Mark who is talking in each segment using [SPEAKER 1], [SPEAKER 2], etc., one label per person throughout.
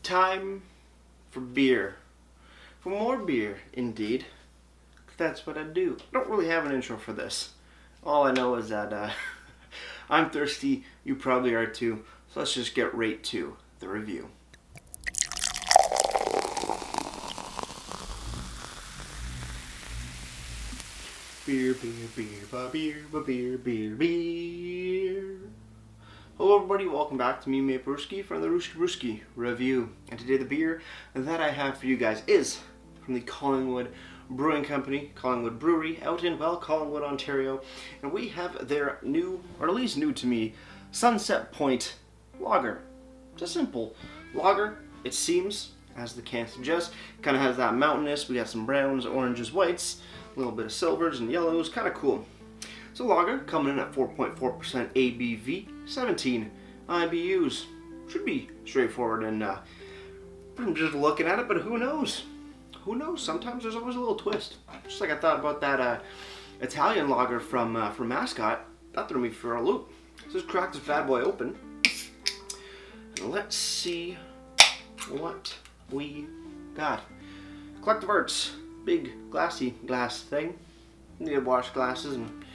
[SPEAKER 1] Time for beer. For more beer, indeed. That's what I do. I don't really have an intro for this. All I know is that I'm thirsty, you probably are too, so let's just get right to the review. Beer, beer, beer, beer, beer, beer, beer. Hello everybody, welcome back to me, Mate Brewski, from the Brewski Review. And today the beer that I have for you guys is from the Collingwood Brewing Company, Collingwood Brewery, out in, Collingwood, Ontario. And we have their new, or at least new to me, Sunset Point Lager. It's a simple lager, it seems, as the can suggests. Kind of has that mountainous, we got some browns, oranges, whites, a little bit of silvers and yellows, kind of cool. It's a lager coming in at 4.4% ABV, 17 IBUs. Should be straightforward and I'm just looking at it, but who knows? Who knows? Sometimes there's always a little twist. Just like I thought about that Italian lager from Mascot. That threw me for a loop. So let's crack this bad boy open. And let's see what we got. Collective Arts, big glassy glass thing. Need to wash glasses and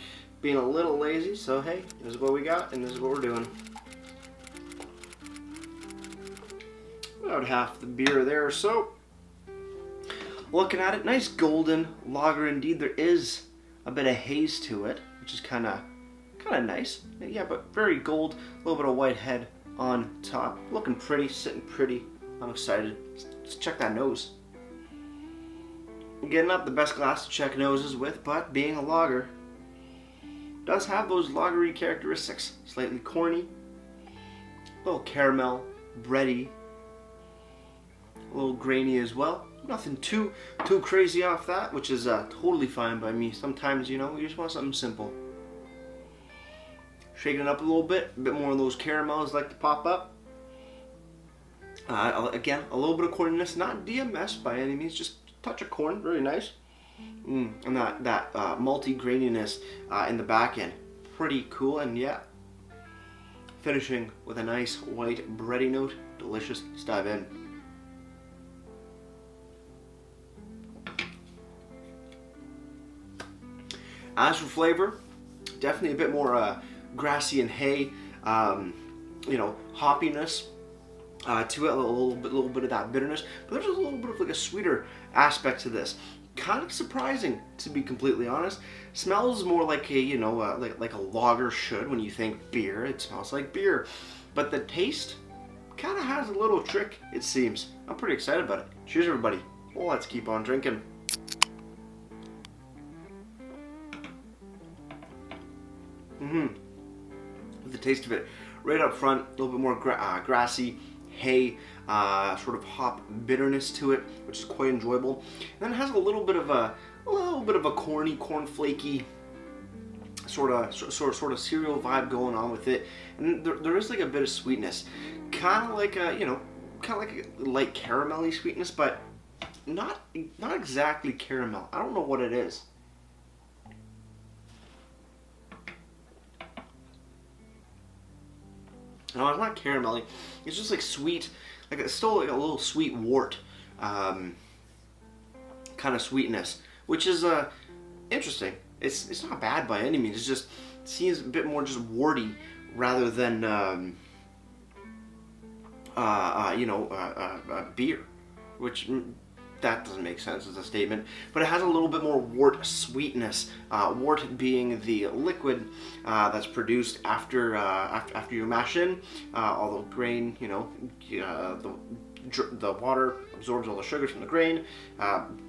[SPEAKER 1] being a little lazy, so hey, this is what we got and this is what we're doing. About half the beer there or so. Looking at it, nice golden lager indeed. There is a bit of haze to it, which is kind of nice. Yeah, but very gold, a little bit of white head on top. Looking pretty, sitting pretty. I'm excited. Let's check that nose. Again, not the best glass to check noses with, but being a lager, does have those lagery characteristics. Slightly corny, a little caramel, bready, a little grainy as well. Nothing too crazy off that, which is totally fine by me. Sometimes, you just want something simple. Shaking it up a bit more of those caramels like to pop up. Again, a little bit of corniness, not DMS by any means, just a touch of corn, very nice. And that malty graininess in the back end, pretty cool. And yeah, finishing with a nice white bready note, delicious. Let's dive in. As for flavor, definitely a bit more grassy and hay, hoppiness to it, a little bit of that bitterness, but there's a little bit of like a sweeter aspect to this. Kind of surprising, to be completely honest. Smells more like a like a lager should. When you think beer, it smells like beer, but the taste kind of has a little trick, it seems. I'm pretty excited about it. Cheers, everybody. Well, let's keep on drinking. With the taste of it, right up front, a little bit more grassy, hay, sort of hop bitterness to it, which is quite enjoyable. And then it has a little bit of a corny, cornflakey sort of cereal vibe going on with it. And there is like a bit of sweetness, kind of like a light caramelly sweetness, but not exactly caramel. I don't know what it is. No, it's not caramelly. It's just like sweet, like it's still like a little sweet wort kind of sweetness, which is interesting. It's not bad by any means. It just seems a bit more just warty rather than beer, which that doesn't make sense as a statement, but it has a little bit more wort sweetness. Wort being the liquid that's produced after you mash in all the grain. The water absorbs all the sugars from the grain,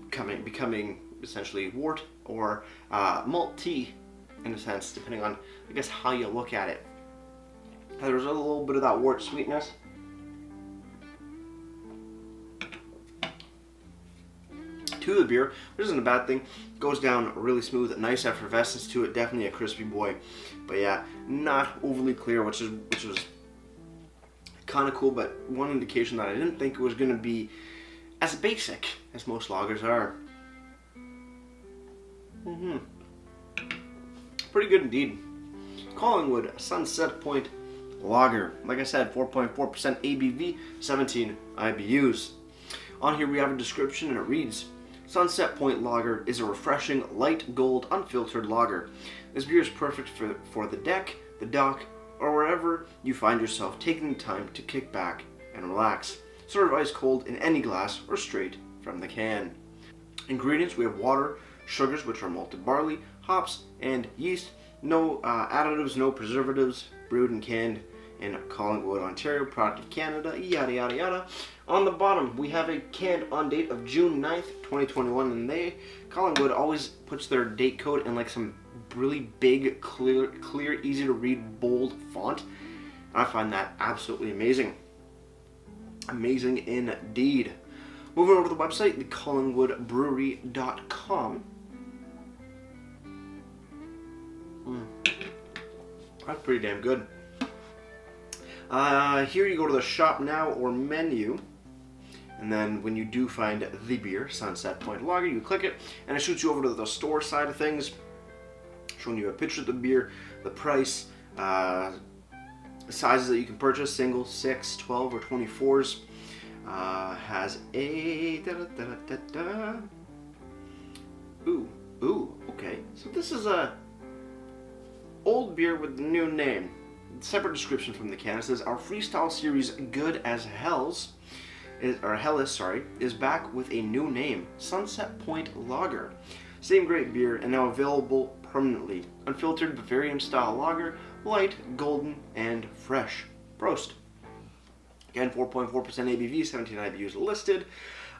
[SPEAKER 1] becoming essentially wort or malt tea, in a sense, depending on, I guess, how you look at it. There's a little bit of that wort sweetness. To the beer, which isn't a bad thing. Goes down really smooth, nice effervescence to it, definitely a crispy boy. But yeah, not overly clear, which was kind of cool, but one indication that I didn't think it was going to be as basic as most lagers are. Pretty good indeed. Collingwood Sunset Point lager. Like I said, 4.4% ABV, 17 IBUs. On here we have a description and it reads, Sunset Point Lager is a refreshing, light gold, unfiltered lager. This beer is perfect for the deck, the dock, or wherever you find yourself taking time to kick back and relax. Serve ice cold in any glass or straight from the can. Ingredients, we have water, sugars, which are malted barley, hops, and yeast. No additives, no preservatives, brewed and canned in Collingwood, Ontario, product of Canada, yada yada yada. On the bottom, we have a canned on date of June 9th, 2021, and Collingwood always puts their date code in like some really big, clear, easy to read, bold font. I find that absolutely amazing. Amazing indeed. Moving over to the website, the collingwoodbrewery.com. That's pretty damn good. Here you go to the shop now or menu, and then when you do find the beer, Sunset Point Lager, you click it and it shoots you over to the store side of things, showing you a picture of the beer, the price, sizes that you can purchase, single, 6, 12, or 24s. Has a Ooh, okay. So this is a old beer with a new name. Separate description from the can. It says, our freestyle series Good as Hellas is back with a new name, Sunset Point Lager. Same great beer and now available permanently. Unfiltered Bavarian style lager, light, golden, and fresh. Prost. Again, 4.4% ABV, 17 IBUs listed.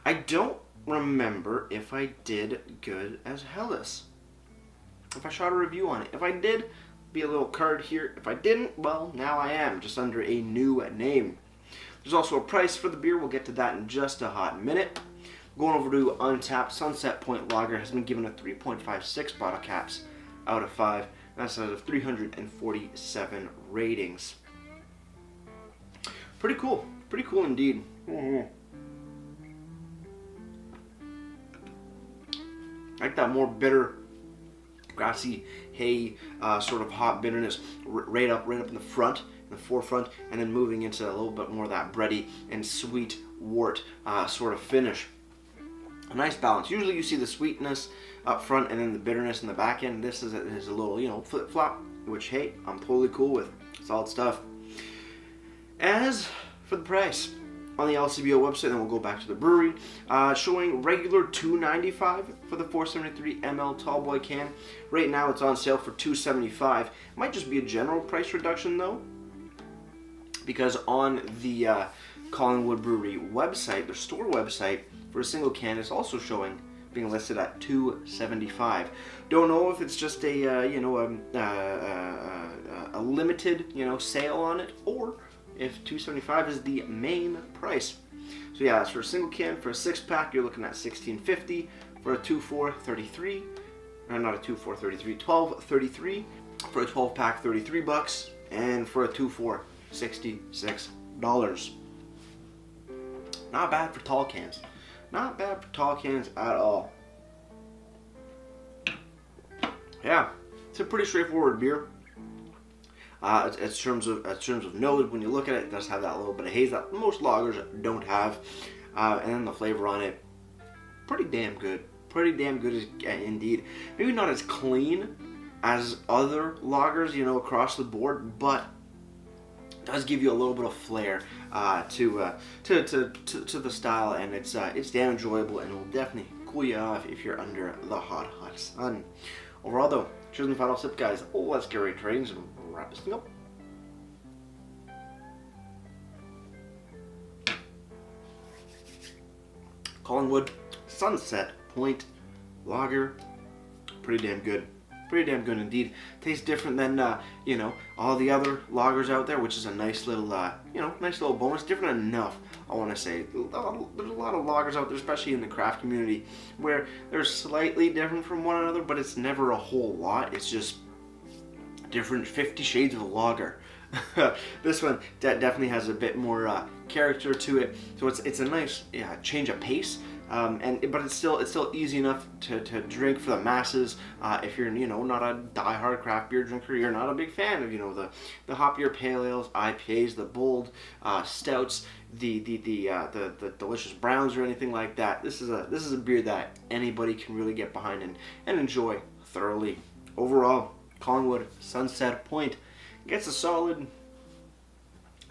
[SPEAKER 1] I don't remember if I did Good as Hellas. If I shot a review on it. If I did, be a little card here. If I didn't, well, now I am, just under a new name. There's also a price for the beer. We'll get to that in just a hot minute. Going over to Untapped, Sunset Point Lager has been given a 3.56 bottle caps out of 5. That's out of 347 ratings. Pretty cool indeed. Like that more bitter, grassy, hay, sort of hot bitterness right up in the front, in the forefront, and then moving into a little bit more of that bready and sweet wort sort of finish. A nice balance. Usually you see the sweetness up front and then the bitterness in the back end. This is a little, flip-flop, which, hey, I'm totally cool with. Solid stuff. As for the price, on the LCBO website, then we'll go back to the brewery, showing regular $2.95 for the 473 ml tallboy can. Right now it's on sale for $2.75. Might just be a general price reduction though, because on the Collingwood Brewery website, their store website, for a single can is also showing being listed at $2.75. Don't know if it's just a limited sale on it, or if $2.75 is the main price. So yeah, that's for a single can. For a 6-pack, you're looking at $16.50. For a 2-4, $33. Not a 2-4, $33. $12.33. For a 12-pack, $33. And for a 2-4, $66. Not bad for tall cans. Not bad for tall cans at all. Yeah, it's a pretty straightforward beer. In terms of nose, when you look at it, it does have that little bit of haze that most lagers don't have, and then the flavor on it, pretty damn good indeed. Maybe not as clean as other lagers, across the board, but does give you a little bit of flair to the style, and it's damn enjoyable, and will definitely cool you off if you're under the hot sun. Overall, though, cheers on the final sip, guys. Let's get right to ratings and wrap this thing up. Collingwood Sunset Point Lager, pretty damn good. Pretty damn good indeed. Tastes different than all the other lagers out there, which is a nice little nice little bonus. Different enough, I want to say. There's a lot of lagers out there, especially in the craft community, where they're slightly different from one another, but it's never a whole lot. It's just different 50 shades of a lager. This one definitely has a bit more character to it, so it's a nice change of pace But it's still easy enough to drink for the masses. If you're not a diehard craft beer drinker, you're not a big fan of the hoppier pale ales, IPAs, the bold stouts, the delicious browns or anything like that. This is a beer that anybody can really get behind and enjoy thoroughly. Overall, Collingwood Sunset Point gets a solid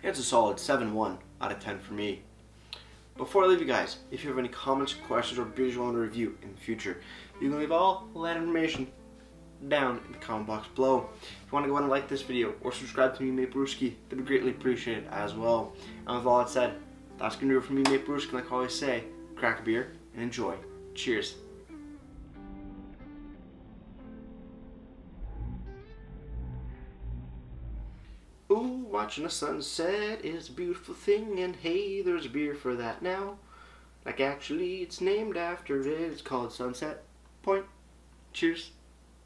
[SPEAKER 1] 7-1 out of 10 for me. Before I leave you guys, if you have any comments, questions, or beers you want to review in the future, you can leave all that information down in the comment box below. If you want to go ahead and like this video or subscribe to me, Mate Brewski, that'd be greatly appreciated as well. And with all that said, that's going to do it for me, Mate Brewski. Like I always say, crack a beer and enjoy. Cheers. Ooh, watching the sunset is a beautiful thing, and hey, there's a beer for that now. Like actually, it's named after it. It's called Sunset Point. Cheers.